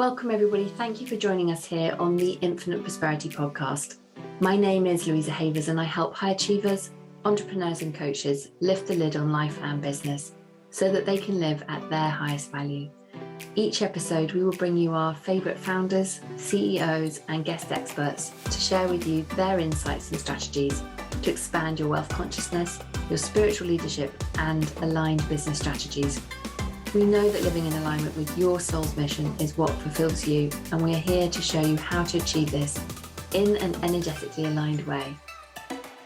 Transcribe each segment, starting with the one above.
Welcome everybody. Thank you for joining us here on the Infinite Prosperity podcast. My name is Louisa Havers and I help high achievers, entrepreneurs and coaches lift the lid on life and business so that they can live at their highest value. Each episode we will bring you our favourite founders, CEOs and guest experts to share with you their insights and strategies to expand your wealth consciousness, your spiritual leadership and aligned business strategies. We know that living in alignment with your soul's mission is what fulfills you, and we are here to show you how to achieve this in an energetically aligned way.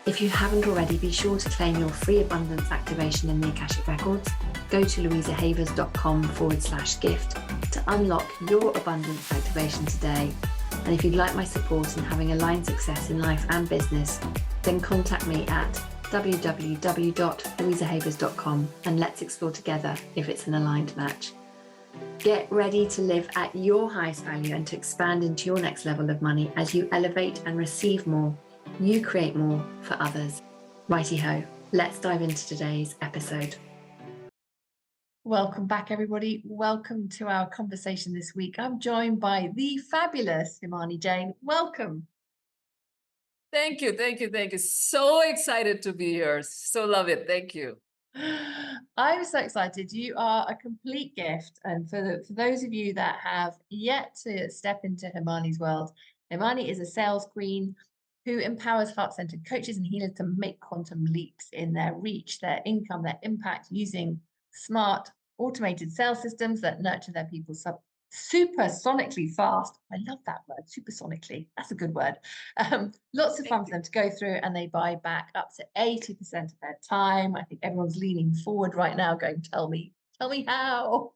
If you haven't already, be sure to claim your free abundance activation in the Akashic Records. Go to louisahavers.com/gift to unlock your abundance activation today. And if you'd like my support in having aligned success in life and business, then contact me at www.louisahavers.com and let's explore together if it's an aligned match. Get ready to live at your highest value and to expand into your next level of money as you elevate and receive more. You create more for others. Righty ho, let's dive into today's episode. Welcome back, everybody. Welcome to our conversation this week. I'm joined by the fabulous Himani Jane. Welcome. Thank you. So excited to be here. So love it. Thank you. I'm so excited. You are a complete gift. And for those of you that have yet to step into Himani's world, Himani is a sales queen who empowers heart-centered coaches and healers to make quantum leaps in their reach, their income, their impact using smart automated sales systems that nurture their people supersonically fast. I love that word, supersonically. That's a good word. Lots of fun for them to go through, and they buy back up to 80% of their time. I think everyone's leaning forward right now going, tell me how.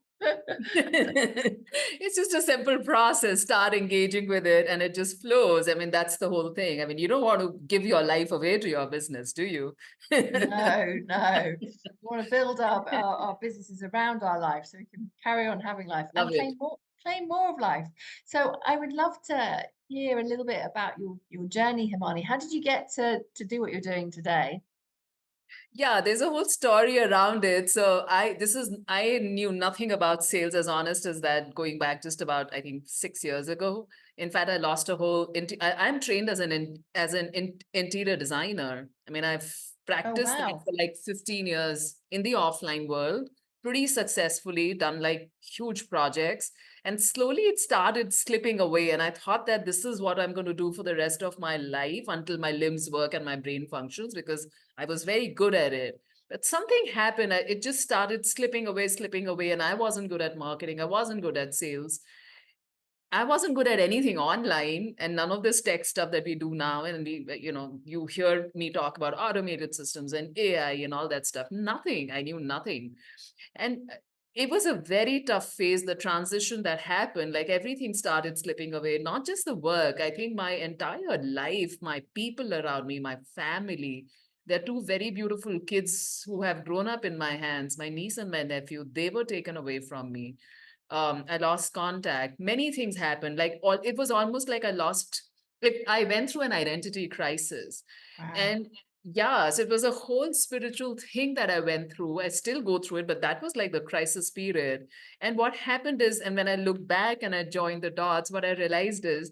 It's just a simple process. Start engaging with it and it just flows. I mean, that's the whole thing. I mean, you don't want to give your life away to your business, do you? No. We want to build up our businesses around our life so we can carry on having life and claim more of life. So I would love to hear a little bit about your journey, Himani. How did you get to do what you're doing today? Yeah, there's a whole story around it. So I knew nothing about sales, as honest as that, going back just about, I think, 6 years ago. In fact, I lost a whole. I'm trained as an interior designer. I mean, I've practiced that for like 15 years in the offline world, pretty successfully, done like huge projects. And slowly it started slipping away. And I thought that this is what I'm going to do for the rest of my life until my limbs work and my brain functions, because I was very good at it. But something happened. It just started slipping away. And I wasn't good at marketing. I wasn't good at sales. I wasn't good at anything online, and none of this tech stuff that we do now. And you hear me talk about automated systems and AI and all that stuff. Nothing. I knew nothing. And it was a very tough phase, the transition that happened. Like everything started slipping away, not just the work. I think my entire life, my people around me, my family. There are two very beautiful kids who have grown up in my hands, my niece and my nephew. They were taken away from me. I lost contact. Many things happened. It was almost like I went through an identity crisis. Wow. And yeah, so it was a whole spiritual thing that I went through. I still go through it, but that was like the crisis period. And what happened is, and when I look back and I joined the dots, what I realized is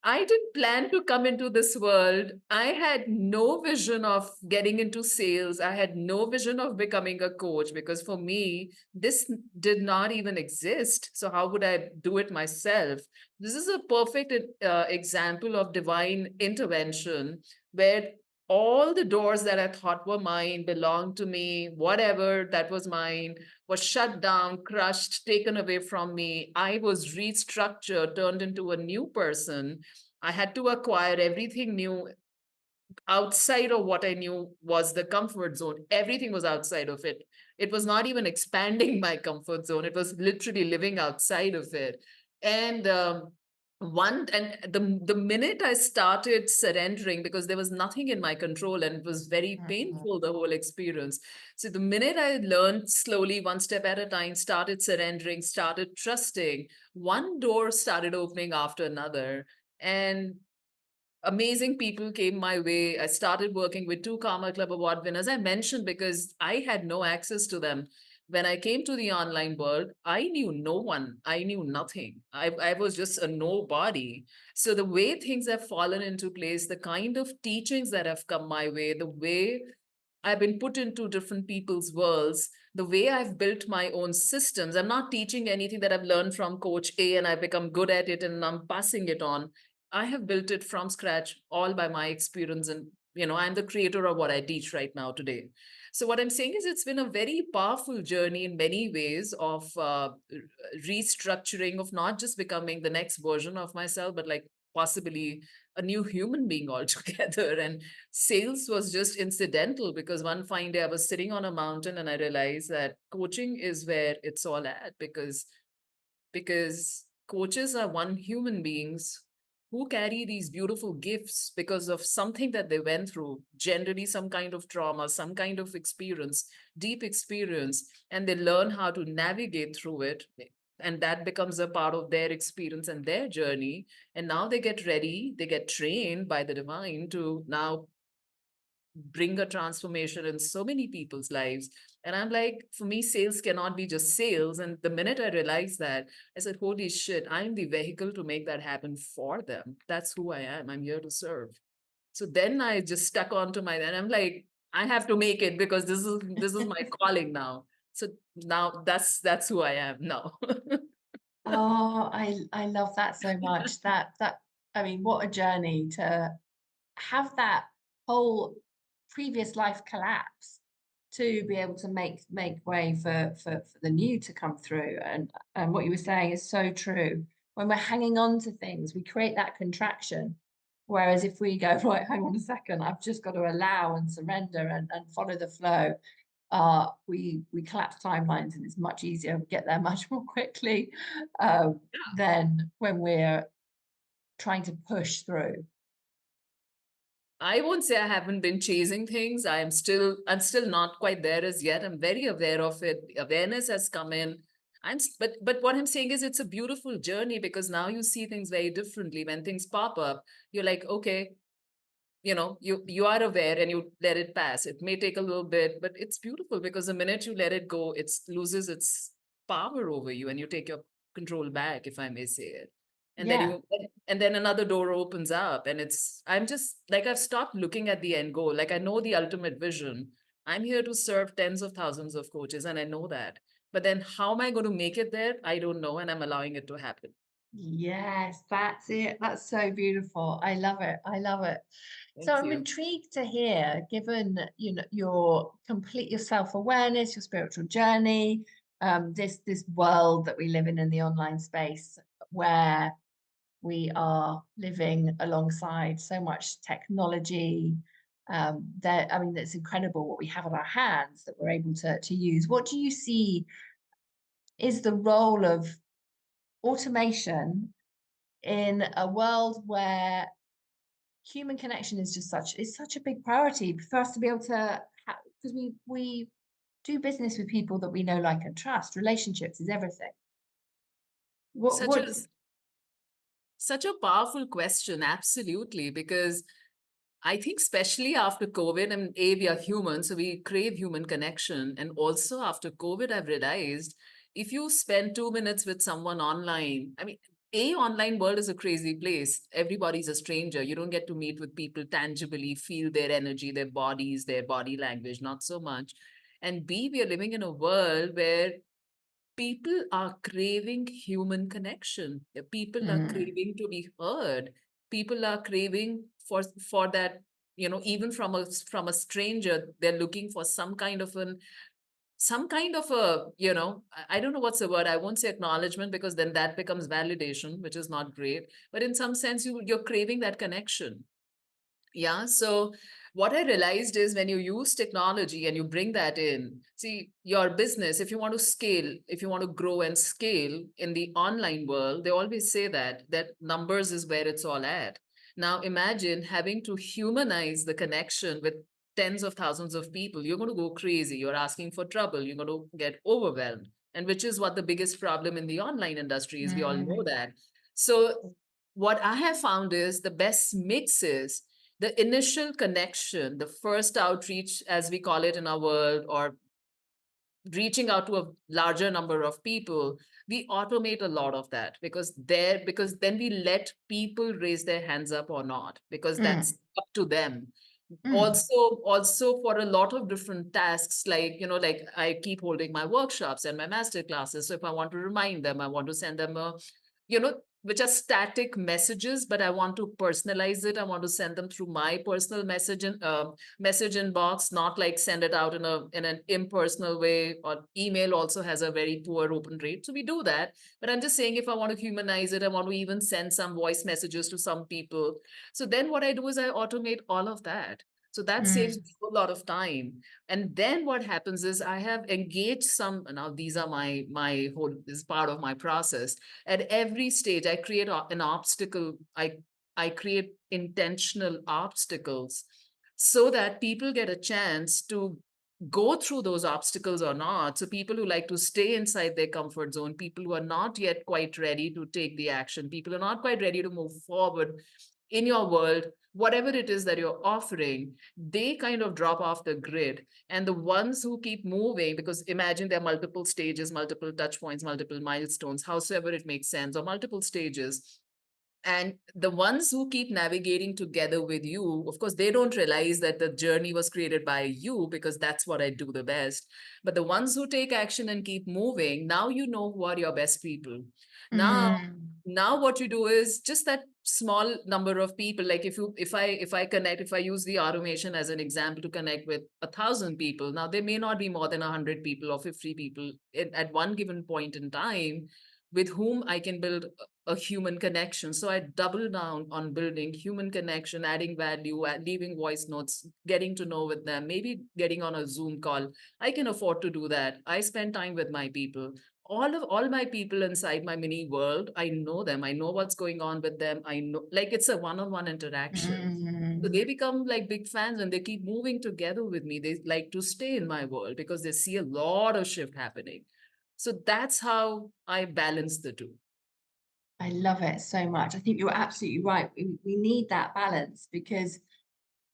I didn't plan to come into this world. I had no vision of getting into sales. I had no vision of becoming a coach, because for me, this did not even exist. So, how would I do it myself? This is a perfect example of divine intervention, where all the doors that I thought were mine, belonged to me, whatever that was mine, was shut down, crushed, taken away from me. I was restructured, turned into a new person. I had to acquire everything new outside of what I knew was the comfort zone. Everything was outside of it. It was not even expanding my comfort zone. It was literally living outside of it. And the minute I started surrendering, because there was nothing in my control and it was very painful, the whole experience. So the minute I learned slowly, one step at a time, started surrendering, started trusting, one door started opening after another. And amazing people came my way. I started working with two Karma Club Award winners. I mentioned because I had no access to them. when I came to the online world, I knew no one. I knew nothing. I was just a nobody. So the way things have fallen into place, the kind of teachings that have come my way, the way I've been put into different people's worlds, the way I've built my own systems. I'm not teaching anything that I've learned from Coach A and I've become good at it and I'm passing it on. I have built it from scratch, all by my experience. And, I'm the creator of what I teach right now today. So, what I'm saying is, it's been a very powerful journey in many ways of restructuring, of not just becoming the next version of myself, but like possibly a new human being altogether. And sales was just incidental because one fine day I was sitting on a mountain and I realized that coaching is where it's all at, because coaches are one human beings who carry these beautiful gifts because of something that they went through, generally some kind of trauma, some kind of experience, deep experience, and they learn how to navigate through it. And that becomes a part of their experience and their journey. And now they get ready, they get trained by the divine to now bring a transformation in so many people's lives. And I'm like, for me, sales cannot be just sales. And the minute I realized that, I said, holy shit, I'm the vehicle to make that happen for them. That's who I am. I'm here to serve. So then I just stuck onto and I'm like, I have to make it because this is my calling now. So now that's who I am now. Oh, I love that so much. That I mean, what a journey to have that whole previous life collapse to be able to make way for the new to come through. And what you were saying is so true. When we're hanging on to things, we create that contraction. Whereas if we go, right, hang on a second, I've just got to allow and surrender and follow the flow, we collapse timelines and it's much easier. We get there much more quickly than when we're trying to push through. I won't say I haven't been chasing things. I'm still not quite there as yet. I'm very aware of it. Awareness has come in. But what I'm saying is it's a beautiful journey because now you see things very differently. When things pop up, you're like, okay, you are aware and you let it pass. It may take a little bit, but it's beautiful because the minute you let it go, it loses its power over you and you take your control back, if I may say it. And then Yeah. and then another door opens up and I'm just like, I've stopped looking at the end goal. Like I know the ultimate vision. I'm here to serve tens of thousands of coaches and I know that. But then how am I going to make it there? I don't know. And I'm allowing it to happen. Yes, that's it. That's so beautiful. I love it. I love it. So Thank I'm you. intrigued to hear, given your self-awareness, your spiritual journey, this world that we live in the online space, where we are living alongside so much technology. That I mean, it's incredible what we have in our hands that we're able to use. What do you see is the role of automation in a world where human connection is such a big priority for us to be able to, because we do business with people that we know, like, and trust. Relationships is everything. What Such a what Such a powerful question, absolutely, because I think especially after COVID, and we are human, so we crave human connection. And also after COVID, I've realized if you spend 2 minutes with someone online, I mean, online world is a crazy place. Everybody's a stranger. You don't get to meet with people tangibly, feel their energy, their bodies, their body language, not so much. And B, we are living in a world where people are craving human connection. People are Mm, craving to be heard. People are craving for that, even from a stranger, they're looking for some kind of a, I don't know what's the word. I won't say acknowledgement because then that becomes validation, which is not great. But in some sense, you're craving that connection. Yeah. So what I realized is when you use technology and you bring that in, see your business, if you want to scale, if you want to grow and scale in the online world, they always say that numbers is where it's all at. Now imagine having to humanize the connection with tens of thousands of people. You're going to go crazy. You're asking for trouble. You're going to get overwhelmed. And which is what the biggest problem in the online industry is. We all know mm, that. So what I have found is the best mix is the initial connection, the first outreach, as we call it in our world, or reaching out to a larger number of people, we automate a lot of that because then we let people raise their hands up or not, because Mm, that's up to them. mm, Also for a lot of different tasks, like, like I keep holding my workshops and my master classes. So if I want to remind them, I want to send them which are static messages, but I want to personalize it. I want to send them through my personal message inbox, not like send it out in an impersonal way. Or email also has a very poor open rate, so we do that. But I'm just saying, if I want to humanize it, I want to even send some voice messages to some people. So then what I do is I automate all of that. So that saves mm, me a lot of time. And then what happens is I have engaged some, now these are my whole, this is part of my process. At every stage, I create an obstacle. I create intentional obstacles so that people get a chance to go through those obstacles or not. So people who like to stay inside their comfort zone, people who are not yet quite ready to take the action, people who are not quite ready to move forward in your world, whatever it is that you're offering, they kind of drop off the grid. And the ones who keep moving, because imagine there are multiple stages, multiple touch points, multiple milestones, howsoever it makes sense, or multiple stages. And the ones who keep navigating together with you, of course, they don't realize that the journey was created by you, because that's what I do the best. But the ones who take action and keep moving, now you know who are your best people. Now, mm. now what you do is just that small number of people. Like if I use the automation as an example to connect with 1,000 people, now there may not be more than 100 people or 50 people at one given point in time with whom I can build a human connection. So I double down on building human connection, adding value, leaving voice notes, getting to know with them, maybe getting on a Zoom call. I can afford to do that. I spend time with my people. All my people inside my mini world, I know them. I know what's going on with them. I know, like, it's a one-on-one interaction. So Mm. they become like big fans and they keep moving together with me. They like to stay in my world because they see a lot of shift happening. So that's how I balance the two. I love it so much. I think you're absolutely right. We need that balance because,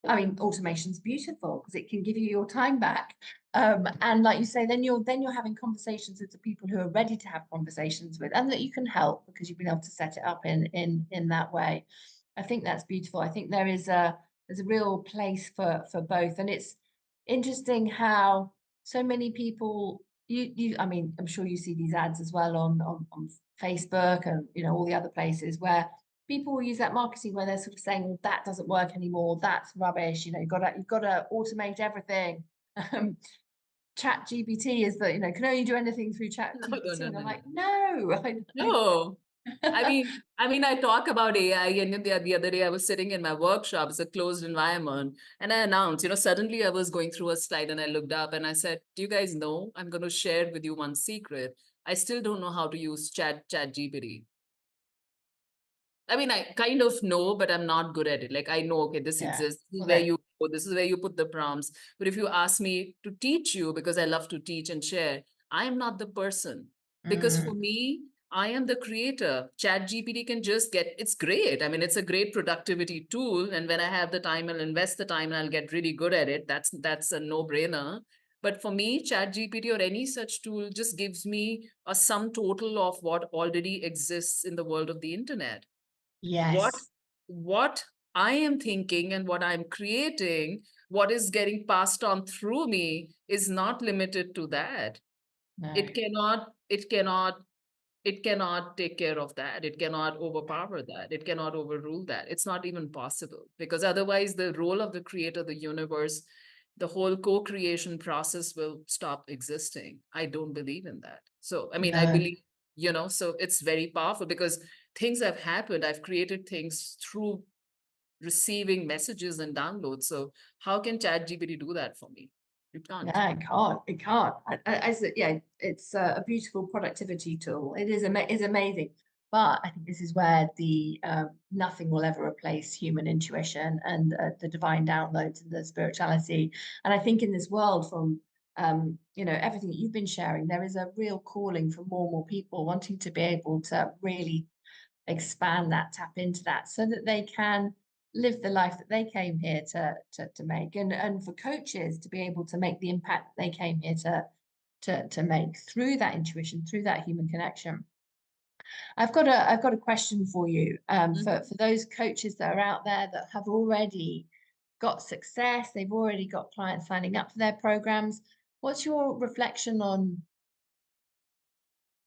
I mean, automation's beautiful because it can give you your time back. And like you say, then you're having conversations with the people who are ready to have conversations with, and that you can help because you've been able to set it up in that way. I think that's beautiful. I think there's a real place for both, and it's interesting how so many people you I mean, I'm sure you see these ads as well on Facebook and all the other places where people will use that marketing where they're sort of saying, well, that doesn't work anymore, that's rubbish, you've got to automate everything. um, Chat GPT is that can only do anything through Chat No, no, GPT, no, and I'm no, no. like, no. No. I talk about AI, and the other day I was sitting in my workshop. It's a closed environment, and I announced, suddenly I was going through a slide, and I looked up and I said, "Do you guys know? I'm going to share with you one secret. I still don't know how to use Chat GPT. I kind of know, but I'm not good at it. Like, I know, okay, this Yeah, exists. This is well, where that you go. This is where you put the prompts. But if you ask me to teach you, because I love to teach and share, I am not the person. Because for mm, me, I am the creator. Chat GPT can just it's great. It's a great productivity tool. And when I have the time, I'll invest the time and I'll get really good at it. That's a no-brainer. But for me, Chat GPT or any such tool just gives me a sum total of what already exists in the world of the internet. what yes, what I am thinking and what I'm creating, what is getting passed on through me is not limited to that. no, It cannot it cannot it cannot take care of that. It cannot overpower that. It cannot overrule that. It's not even possible, because otherwise the role of the creator, the universe, the whole co-creation process will stop existing. I don't believe in that. So I no. believe, so it's very powerful because things have happened. I've created things through receiving messages and downloads. So how can ChatGPT do that for me? You can't. Yeah, it can't. It can't. Yeah, it's a beautiful productivity tool. It is amazing, but I think this is where the nothing will ever replace human intuition and the divine downloads and the spirituality. And I think in this world, from everything that you've been sharing, there is a real calling for more and more people wanting to be able to really expand that, tap into that, so that they can live the life that they came here to make, and for coaches to be able to make the impact that they came here to make through that intuition, through that human connection. I've got a question for you, for those coaches that are out there that have already got success, they've already got clients signing up for their programs. What's your reflection on,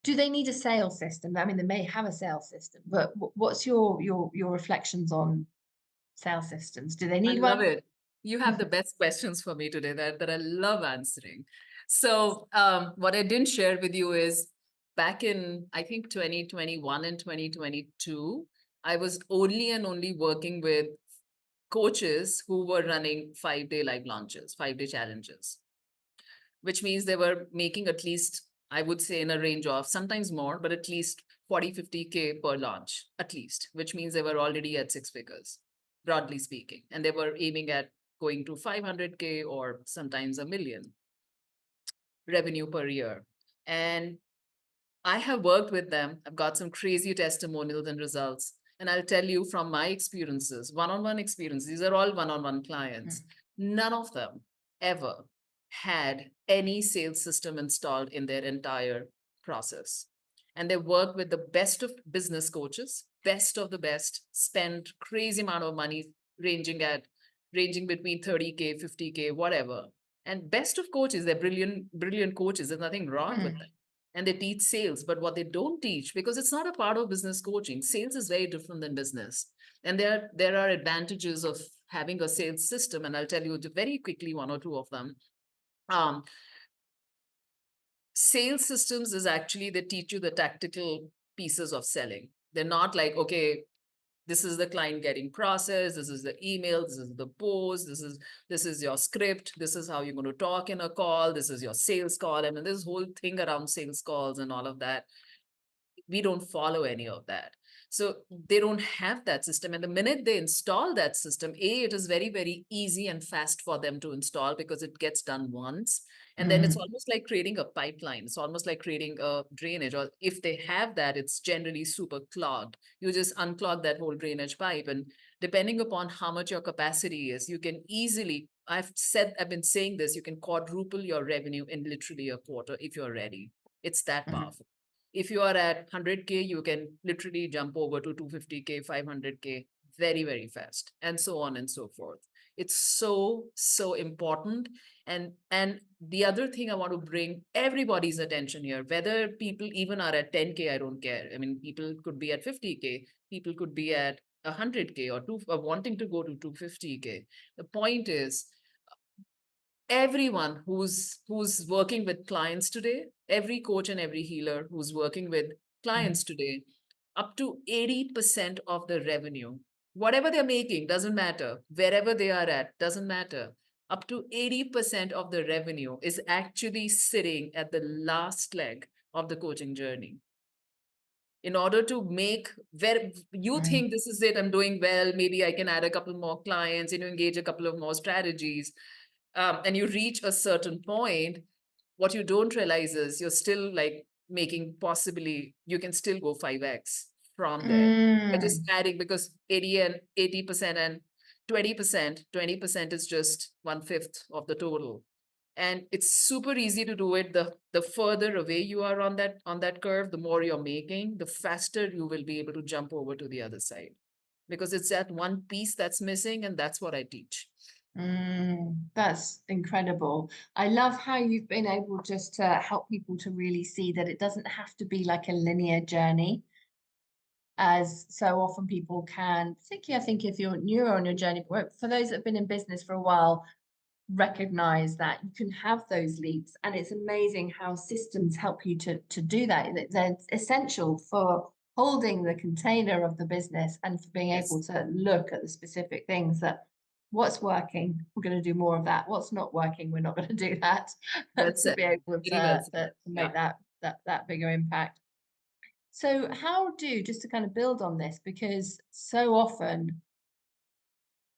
do they need a sales system? I mean, they may have a sales system, but what's your reflections on sales systems? Do they I need love one? it. You have the best questions for me today that I love answering. So what I didn't share with you is back in, I think, 2021 and 2022, I was only and only working with coaches who were running 5-day live launches, 5-day challenges, which means they were making at least, I would say, in a range of sometimes more, but at least 40, 50K per launch, at least, which means they were already at 6 figures, broadly speaking. And they were aiming at going to 500K or sometimes $1 million revenue per year. And I have worked with them. I've got some crazy testimonials and results. And I'll tell you from my experiences, one-on-one experiences, these are all one-on-one clients. None of them ever had any sales system installed in their entire process. And they work with the best of business coaches, best of the best, spend crazy amount of money ranging between 30K, 50K, whatever. And best of coaches, they're brilliant coaches. There's nothing wrong with them. And they teach sales, but what they don't teach, because it's not a part of business coaching, sales is very different than business. And there are advantages of having a sales system. And I'll tell you very quickly, one or two of them. Sales systems is actually, they teach you the tactical pieces of selling. They're not like, okay, this is the client getting processed, this is the email, this is the post, this is your script, this is how you're going to talk in a call, this is your sales call. I mean, this whole thing around sales calls and all of that, we don't follow any of that. So they don't have that system. And the minute they install that system, it is very, very easy and fast for them to install because it gets done once. And then it's almost like creating a pipeline. It's almost like creating a drainage. Or if they have that, it's generally super clogged. You just unclog that whole drainage pipe. And depending upon how much your capacity is, you can easily, I've been saying this, you can quadruple your revenue in literally a quarter if you're ready. It's that powerful. If you are at 100K, you can literally jump over to 250K, 500K very, very fast, and so on and so forth. It's so, so important. And the other thing I want to bring everybody's attention here, whether people even are at 10K, I don't care. I mean, people could be at 50K, people could be at 100K or wanting to go to 250K. The point is, everyone who's working with clients today, every coach and every healer who's working with clients today, up to 80% of the revenue, whatever they're making, doesn't matter. Wherever they are at, doesn't matter. Up to 80% of the revenue is actually sitting at the last leg of the coaching journey. In order to make, where you think this is it, I'm doing well, maybe I can add a couple more clients, engage a couple of more strategies. And you reach a certain point, what you don't realize is you're still like making, possibly you can still go 5x from there. But just adding, because 80% and 20% is just 1/5 of the total. And it's super easy to do it. The further away you are on that curve, the more you're making, the faster you will be able to jump over to the other side. Because it's that one piece that's missing, and that's what I teach. That's incredible. I love how you've been able just to help people to really see that it doesn't have to be like a linear journey, as so often people can, particularly I think if you're newer on your journey, but for those that have been in business for a while, recognize that you can have those leaps. And it's amazing how systems help you to do that. They're essential for holding the container of the business and for being able to look at the specific things that, what's working, we're going to do more of that. What's not working, we're not going to do that. To be able to make that bigger impact. So just to kind of build on this, because so often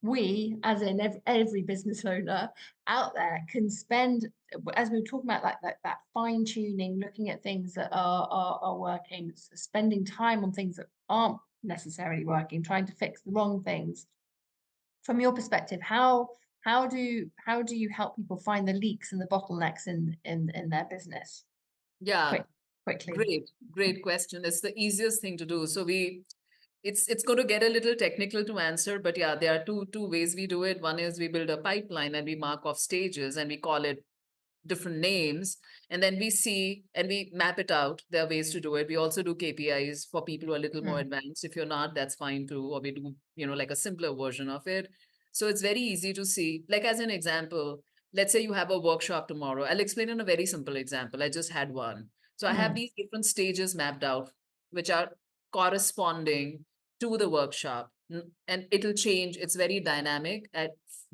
we, as in every business owner out there, can spend, as we were talking about, like that fine tuning, looking at things that are working, spending time on things that aren't necessarily working, trying to fix the wrong things. From your perspective, how how do you help people find the leaks and the bottlenecks in their business Yeah, quickly? great question. It's the easiest thing to do. So it's going to get a little technical to answer, but yeah, there are two ways we do it. One is we build a pipeline and we mark off stages and we call it different names, and then we see and we map it out. There are ways to do it. We also do KPIs for people who are a little more advanced. If you're not, that's fine too. Or we do, like a simpler version of it. So it's very easy to see. Like as an example, let's say you have a workshop tomorrow. I'll explain in a very simple example. I just had one. So I have these different stages mapped out, which are corresponding to the workshop. And it'll change. It's very dynamic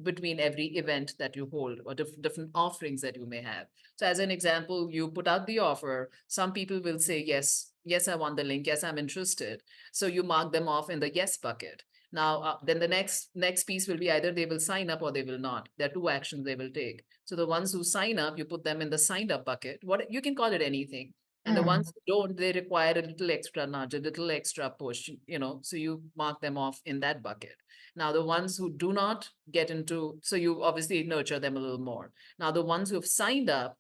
between every event that you hold or different offerings that you may have. So as an example, you put out the offer. Some people will say, yes, I want the link. Yes, I'm interested. So you mark them off in the yes bucket. Now, then the next piece will be either they will sign up or they will not. There are two actions they will take. So the ones who sign up, you put them in the signed up bucket. What you can call it anything. And the ones who don't, they require a little extra nudge, a little extra push, so you mark them off in that bucket. Now, the ones who do not get into, so you obviously nurture them a little more. Now, the ones who have signed up,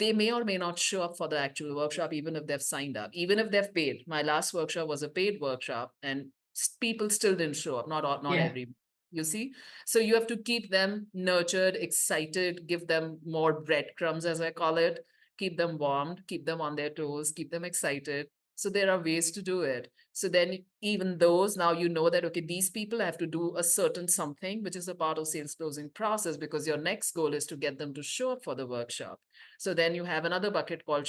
they may or may not show up for the actual workshop, even if they've signed up, even if they've paid. My last workshop was a paid workshop and people still didn't show up, not every, you see? So you have to keep them nurtured, excited, give them more breadcrumbs, as I call it, keep them warmed, keep them on their toes, keep them excited. So there are ways to do it. So then even those, now you know that, okay, these people have to do a certain something, which is a part of sales closing process, because your next goal is to get them to show up for the workshop. So then you have another bucket called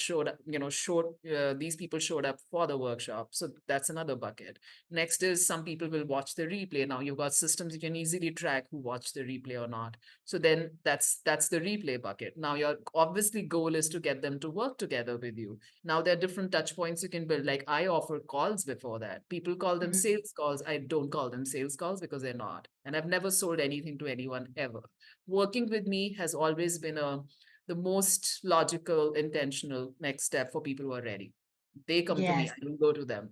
these people showed up for the workshop. So that's another bucket. Next is some people will watch the replay. Now you've got systems you can easily track who watched the replay or not. So then that's the replay bucket. Now your obviously goal is to get them to work together with you. Now there are different touch points you can build. Like I offer calls before that. People call them sales calls. I don't call them sales calls because they're not. And I've never sold anything to anyone ever. Working with me has always been the most logical, intentional next step for people who are ready. They come to me, I don't go to them.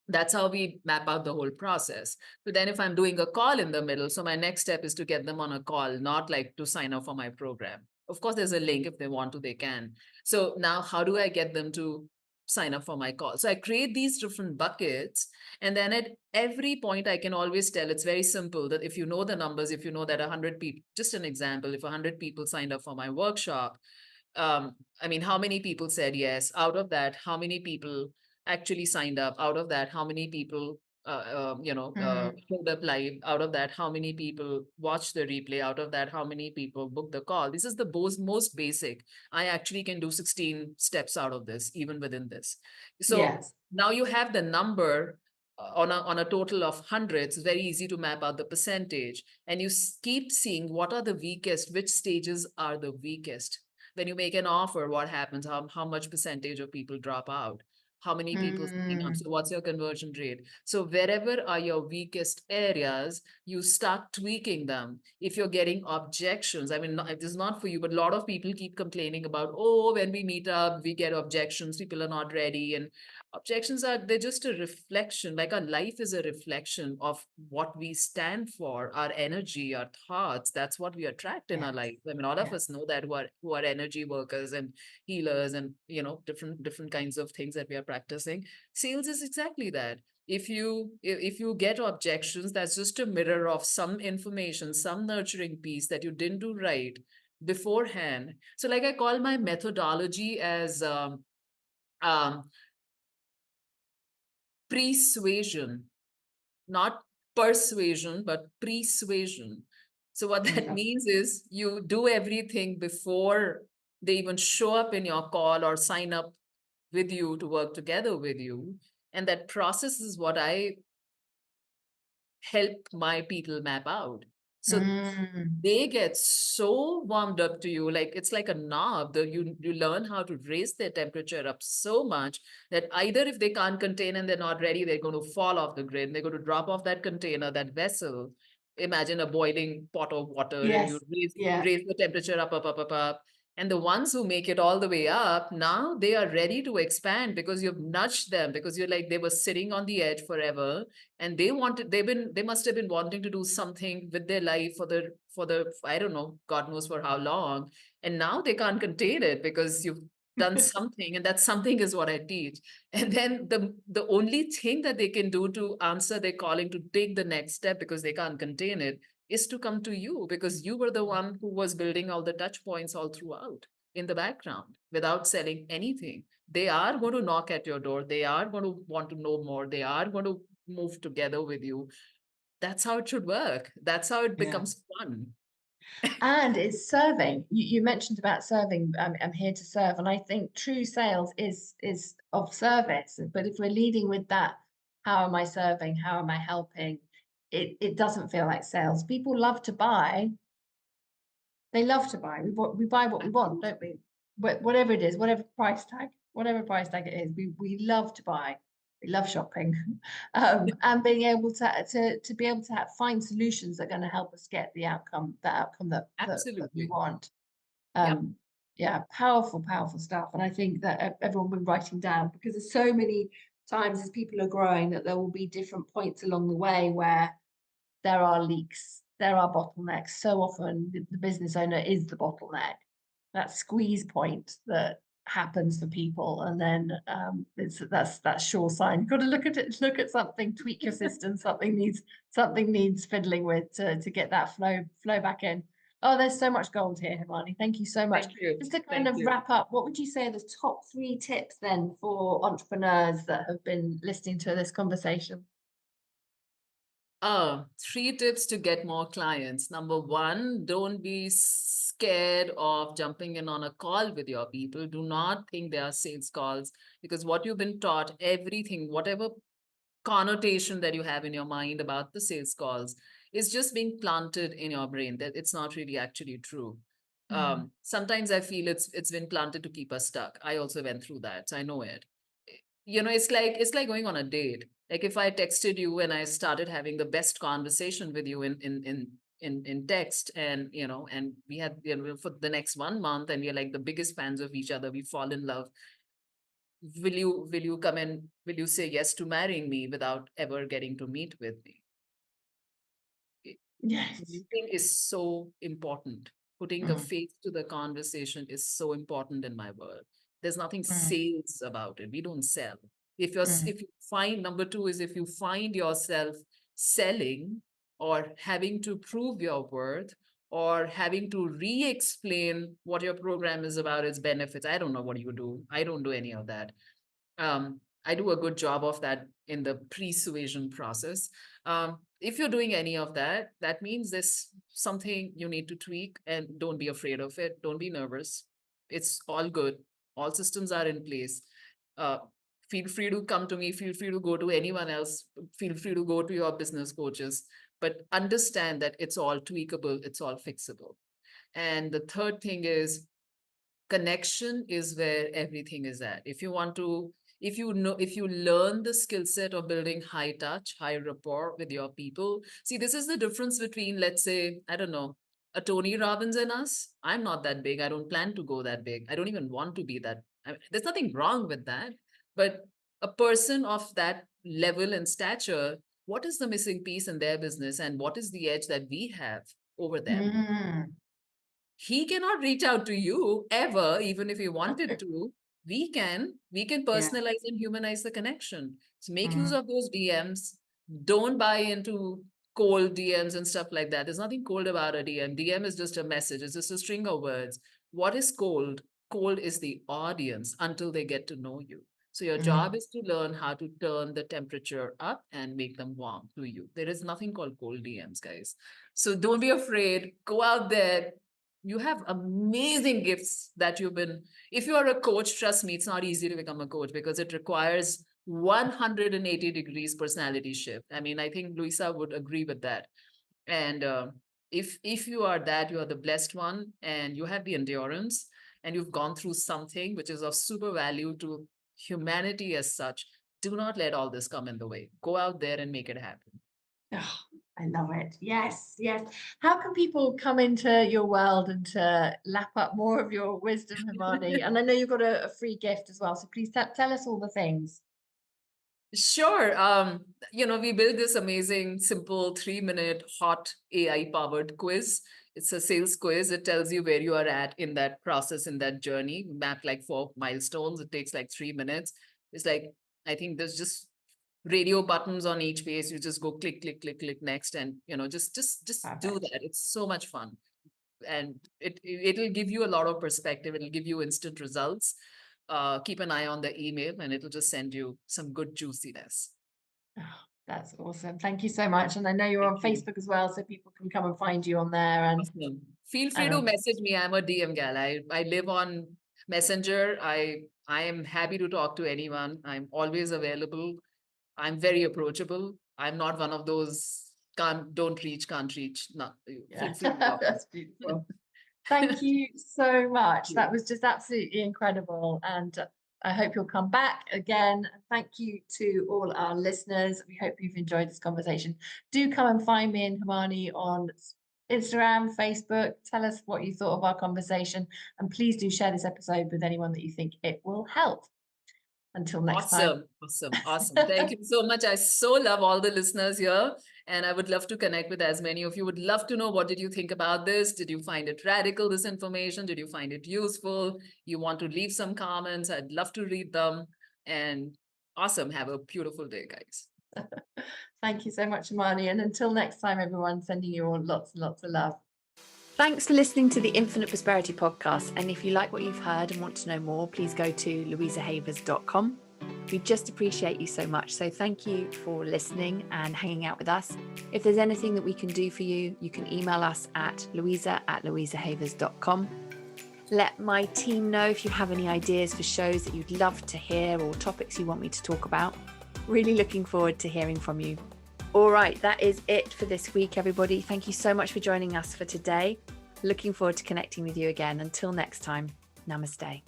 That's how we map out the whole process. But then if I'm doing a call in the middle, so my next step is to get them on a call, not like to sign up for my program. Of course, there's a link. If they want to, they can. So now how do I get them to sign up for my call? So I create these different buckets. And then at every point, I can always tell, it's very simple, that if you know the numbers, if you know that 100 people, just an example, if 100 people signed up for my workshop, I mean, how many people said yes? Out of that, how many people actually signed up? Out of that, how many people showed up live? Out of that, how many people watched the replay? Out of that, how many people booked the call? This is the most basic. I actually can do 16 steps out of this, even within this. So now you have the number on a total of hundreds. It's very easy to map out the percentage, and you keep seeing what are the weakest, which stages are the weakest. When you make an offer, what happens? How much percentage of people drop out? How many people sign up? So what's your conversion rate? So wherever are your weakest areas, you start tweaking them. If you're getting objections, I mean, this is not for you, but a lot of people keep complaining about, oh, when we meet up, we get objections, people are not ready. And objections they're just a reflection. Like our life is a reflection of what we stand for, our energy, our thoughts. That's what we attract in our life. I mean, all of us know that who are energy workers and healers and different kinds of things that we are practicing. Sales is exactly that. If you get objections, that's just a mirror of some information, some nurturing piece that you didn't do right beforehand. So like I call my methodology as pre-suasion, not persuasion, but pre-suasion. So what that means is you do everything before they even show up in your call or sign up with you to work together with you. And that process is what I help my people map out. So they get so warmed up to you, like it's like a knob. You learn how to raise their temperature up so much that either if they can't contain and they're not ready, they're going to fall off the grid. They're going to drop off that container, that vessel. Imagine a boiling pot of water, and you raise the temperature up. And the ones who make it all the way up, now they are ready to expand because you've nudged them, because you're like, they were sitting on the edge forever and they must have been wanting to do something with their life for the, I don't know, God knows for how long. And now they can't contain it because you've done something, and that something is what I teach. And then the only thing that they can do to answer their calling, to take the next step, because they can't contain it, is to come to you, because you were the one who was building all the touch points all throughout in the background without selling anything. They are going to knock at your door. They are going to want to know more. They are going to move together with you. That's how it should work. That's how it Yeah. becomes fun. And it's serving. You mentioned about serving. I'm here to serve, and I think true sales is of service. But if we're leading with that, how am I serving? How am I helping? It doesn't feel like sales. People love to buy. They love to buy. We buy what we want, don't we? Whatever it is, whatever price tag it is, we love to buy. We love shopping, and being able to be able to find solutions that are going to help us get the outcome that we Absolutely. want. Yep. Yeah, powerful stuff. And I think that everyone will be writing down, because there's so many times as people are growing that there will be different points along the way where there are leaks, there are bottlenecks. So often the business owner is the bottleneck, that squeeze point that happens for people. And then that's sure sign. You've got to look at something, tweak your system, something needs fiddling with to get that flow back in. Oh, there's so much gold here, Himani. Thank you so much. Thank you. Just to kind Thank of you. wrap up, what would you say are the top 3 tips then for entrepreneurs that have been listening to this conversation? 3 tips to get more clients. Number 1, don't be scared of jumping in on a call with your people. Do not think they are sales calls, because what you've been taught, everything, whatever connotation that you have in your mind about the sales calls, is just being planted in your brain, that it's not really actually true. Sometimes I feel it's been planted to keep us stuck. I also went through that, so I know it. It's like going on a date. Like if I texted you and I started having the best conversation with you in text, and and we had, for the next 1 month, and we're like the biggest fans of each other, we fall in love. Will you come and will you say yes to marrying me without ever getting to meet with me? Yes. Meeting is so important. Putting the face to the conversation is so important in my world. There's nothing sales about it. We don't sell. If you find, number 2 is, if you find yourself selling or having to prove your worth or having to re-explain what your program is about, its benefits. I don't know what you do. I don't do any of that. I do a good job of that in the pre-suasion process. If you're doing any of that, that means there's something you need to tweak, and don't be afraid of it. Don't be nervous. It's all good. All systems are in place. Uh, Feel free to come to me. Feel free to go to anyone else. Feel free to go to your business coaches. But understand that it's all tweakable. It's all fixable. And the third thing is, connection is where everything is at. If you learn the skill set of building high touch, high rapport with your people. See, this is the difference between, let's say, I don't know, a Tony Robbins and us. I'm not that big. I don't plan to go that big. I don't even want to be that. There's nothing wrong with that. But a person of that level and stature, what is the missing piece in their business, and what is the edge that we have over them? He cannot reach out to you ever, even if he wanted to. We can personalize and humanize the connection. So make use of those DMs. Don't buy into cold DMs and stuff like that. There's nothing cold about a DM. DM is just a message. It's just a string of words. What is cold? Cold is the audience until they get to know you. So your job is to learn how to turn the temperature up and make them warm to you. There is nothing called cold DMs, guys. So don't be afraid. Go out there. You have amazing gifts that if you are a coach, trust me, it's not easy to become a coach, because it requires 180 degrees personality shift. I mean, I think Louisa would agree with that. And if you are that, you are the blessed one, and you have the endurance, and you've gone through something which is of super value to humanity as such. Do not let all this come in the way. Go out there and make it happen. Oh, I love it. Yes, yes. How can people come into your world and to lap up more of your wisdom, Himani? And I know you've got a free gift as well. So please tell us all the things. Sure. We built this amazing, simple 3-minute hot AI powered quiz. It's a sales quiz. It tells you where you are at in that process, in that journey. We map like 4 milestones. It takes like 3 minutes. It's like, I think there's just radio buttons on each page. You just go click, click, click, click next. And, just do Perfect. that. It's so much fun. And it'll give you a lot of perspective. It'll give you instant results. Keep an eye on the email and it'll just send you some good juiciness. Oh, that's awesome. Thank you so much. And I know you're on Thank you. Facebook as well, so people can come and find you on there. And Awesome. Feel free to message me. I'm a DM gal. I live on Messenger. I am happy to talk to anyone. I'm always available. I'm very approachable. I'm not one of those don't reach, can't reach. No, yeah, feel free to talk. that's beautiful. Thank you so much. you. That was just absolutely incredible. And I hope you'll come back again. Thank you to all our listeners. We hope you've enjoyed this conversation. Do come and find me and Himani on Instagram, Facebook. Tell us what you thought of our conversation. And please do share this episode with anyone that you think it will help. Until next time. Awesome. Thank you so much. I so love all the listeners here. And I would love to connect with as many of you. Would love to know, what did you think about this? Did you find it radical, this information? Did you find it useful? You want to leave some comments? I'd love to read them. And awesome. Have a beautiful day, guys. Thank you so much, Himani. And until next time, everyone, sending you all lots and lots of love. Thanks for listening to the Infinite Prosperity podcast. And if you like what you've heard and want to know more, please go to louisahavers.com. We just appreciate you so much. So thank you for listening and hanging out with us. If there's anything that we can do for you, you can email us at louisa@louisahavers.com. Let my team know if you have any ideas for shows that you'd love to hear or topics you want me to talk about. Really looking forward to hearing from you. All right, that is it for this week, everybody. Thank you so much for joining us for today. Looking forward to connecting with you again. Until next time, namaste.